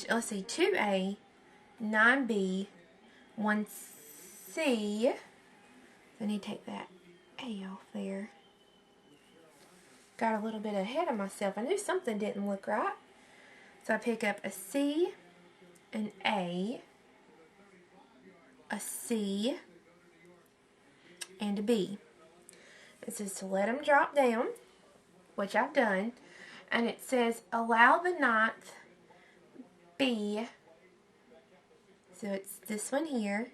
let's see, 2A, 9B, 1C. I need to take that A off there. Got a little bit ahead of myself. I knew something didn't look right. So I pick up a C, an A, a C, and a B. It says to let them drop down, which I've done. And it says allow the ninth B, so it's this one here,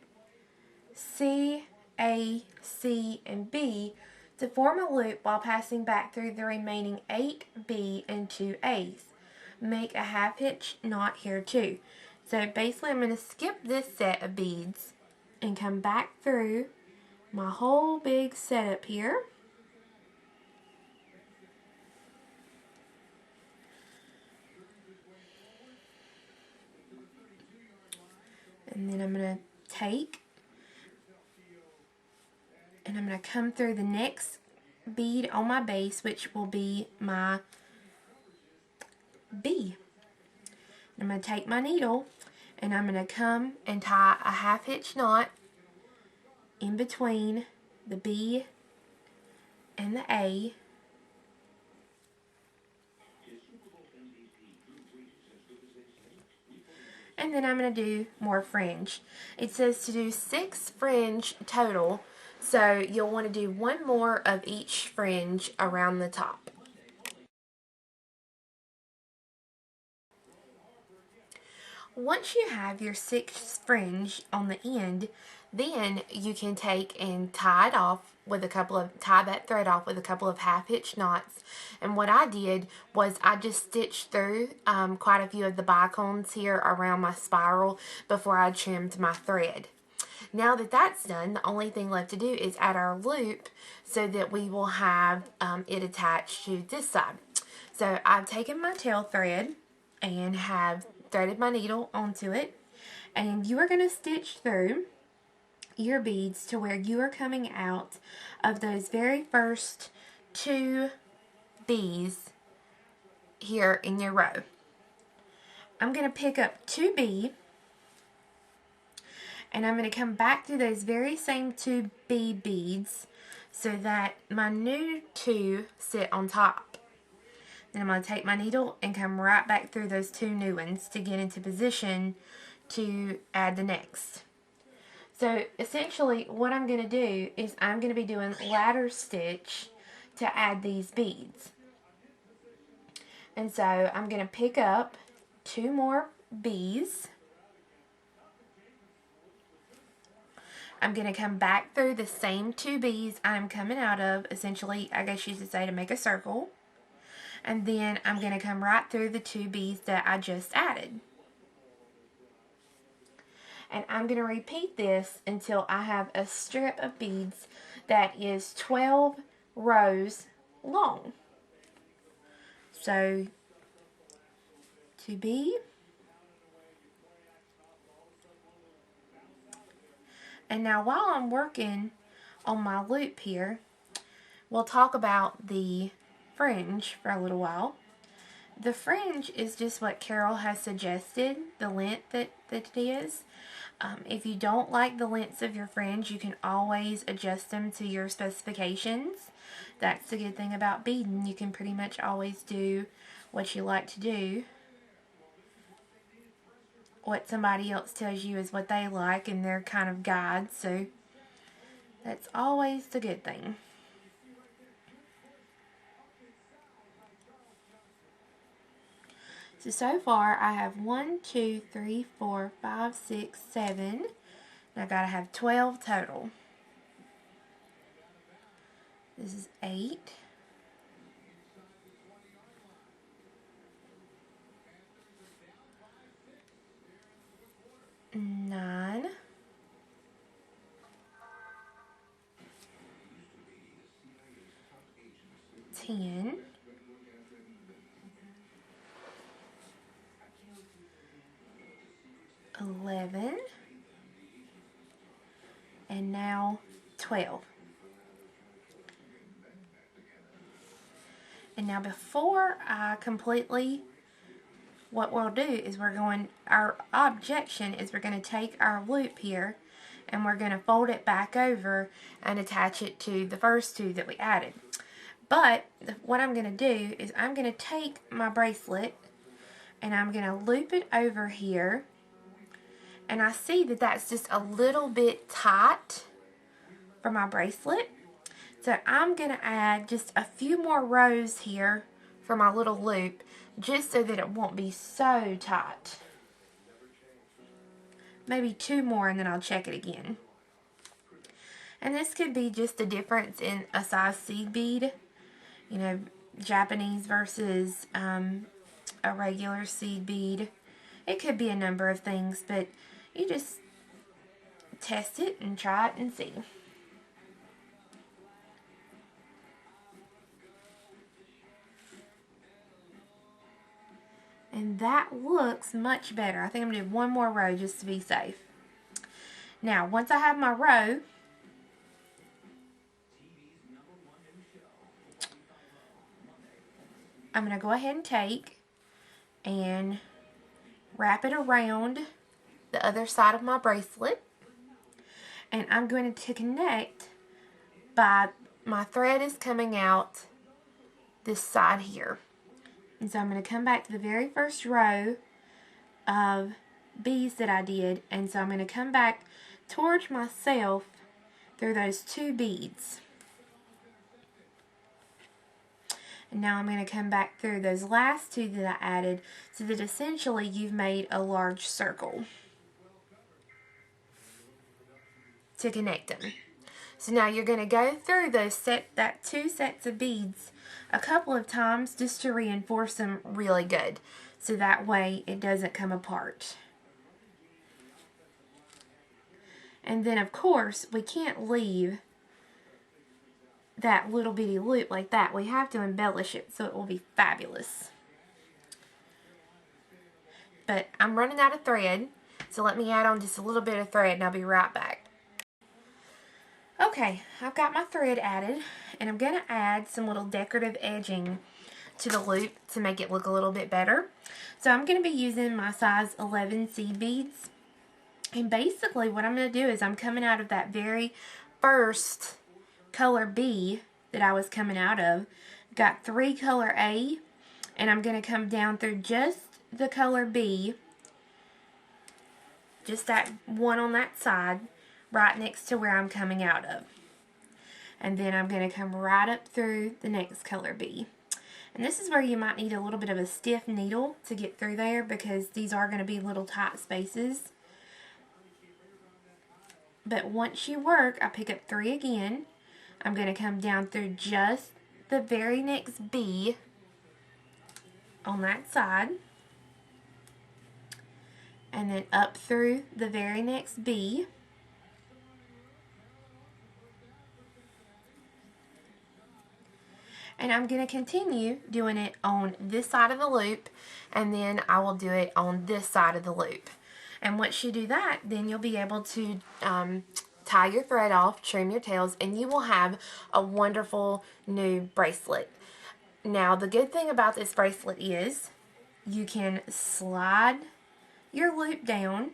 C, A, C, and B, to form a loop while passing back through the remaining 8 B and 2 A's. Make a half hitch knot here too. So basically I'm going to skip this set of beads and come back through my whole big setup here. And then I'm going to take and I'm going to come through the next bead on my base, which will be my B. I'm going to take my needle and I'm going to come and tie a half hitch knot in between the B and the A. And then I'm going to do more fringe. It says to do 6 fringe total, so you'll want to do 1 more of each fringe around the top. Once you have your 6th fringe on the end, then you can take and tie that thread off with a couple of half hitch knots. And what I did was I just stitched through quite a few of the bicones here around my spiral before I trimmed my thread. Now that that's done, the only thing left to do is add our loop so that we will have it attached to this side. So I've taken my tail thread and have threaded my needle onto it, and you are going to stitch through your beads to where you are coming out of those very first 2 B's here in your row. I'm going to pick up 2B and I'm going to come back through those very same 2B beads so that my new 2 sit on top. Then I'm going to take my needle and come right back through those 2 new ones to get into position to add the next. So essentially what I'm going to do is I'm going to be doing ladder stitch to add these beads. And so I'm going to pick up 2 more B's. I'm going to come back through the same 2 B's I'm coming out of, essentially, I guess you should say, to make a circle. And then I'm going to come right through the 2 B's that I just added. And I'm going to repeat this until I have a strip of beads that is 12 rows long. So 2B, and now while I'm working on my loop here, we'll talk about the fringe for a little while. The fringe is just what Carol has suggested, the length that it is. If you don't like the lengths of your fringe, you can always adjust them to your specifications. That's the good thing about beading. You can pretty much always do what you like to do. What somebody else tells you is what they like, and they're kind of guides, so that's always the good thing. So far I have 1, 2, 3, 4, 5, 6, 7, and I gotta have 12 total. This is 8. 9. 10. 11, and now 12. And now before I completely what we'll do is our objection is we're going to take our loop here and we're going to fold it back over and attach it to the first two that we added. But what I'm going to do is I'm going to take my bracelet and I'm going to loop it over here, and I see that that's just a little bit tight for my bracelet. So I'm going to add just a few more rows here for my little loop, just so that it won't be so tight. Maybe 2 more and then I'll check it again. And this could be just a difference in a size seed bead, you know, Japanese versus a regular seed bead. It could be a number of things, but you just test it and try it and see. And that looks much better. I think I'm going to do 1 more row just to be safe. Now, once I have my row, I'm going to go ahead and take and wrap it around the other side of my bracelet. And I'm going to connect by my thread is coming out this side here. And so I'm going to come back to the very first row of beads that I did. And so I'm going to come back towards myself through those 2 beads. And now I'm going to come back through those last 2 that I added, so that essentially you've made a large circle to connect them. So now you're going to go through that 2 sets of beads a couple of times just to reinforce them really good, so that way it doesn't come apart. And then of course we can't leave that little bitty loop like that. We have to embellish it so it will be fabulous. But I'm running out of thread, so let me add on just a little bit of thread and I'll be right back. Okay, I've got my thread added, and I'm going to add some little decorative edging to the loop to make it look a little bit better. So I'm going to be using my size 11 seed beads. And basically what I'm going to do is I'm coming out of that very first color B that I was coming out of. Got 3 color A, and I'm going to come down through just the color B, just that one on that side, right next to where I'm coming out of. And then I'm going to come right up through the next color B. And this is where you might need a little bit of a stiff needle to get through there, because these are going to be little tight spaces. But once you work, I pick up 3 again. I'm going to come down through just the very next B on that side, and then up through the very next B. And I'm going to continue doing it on this side of the loop, and then I will do it on this side of the loop. And once you do that, then you'll be able to tie your thread off, trim your tails, and you will have a wonderful new bracelet. Now, the good thing about this bracelet is you can slide your loop down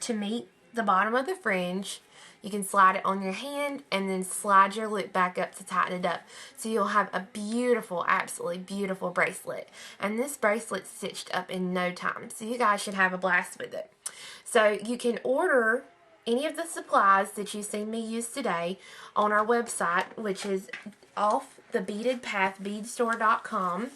to meet the bottom of the fringe. You can slide it on your hand and then slide your loop back up to tighten it up. So you'll have a beautiful, absolutely beautiful bracelet. And this bracelet's stitched up in no time. So you guys should have a blast with it. So you can order any of the supplies that you've seen me use today on our website, which is offthebeadedpathbeadstore.com.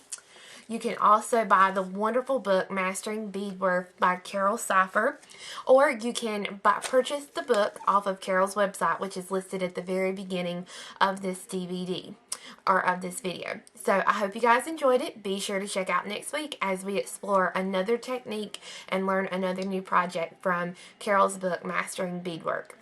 You can also buy the wonderful book, Mastering Beadwork by Carol Cipher, or you can purchase the book off of Carol's website, which is listed at the very beginning of this DVD, or of this video. So I hope you guys enjoyed it. Be sure to check out next week as we explore another technique and learn another new project from Carol's book, Mastering Beadwork.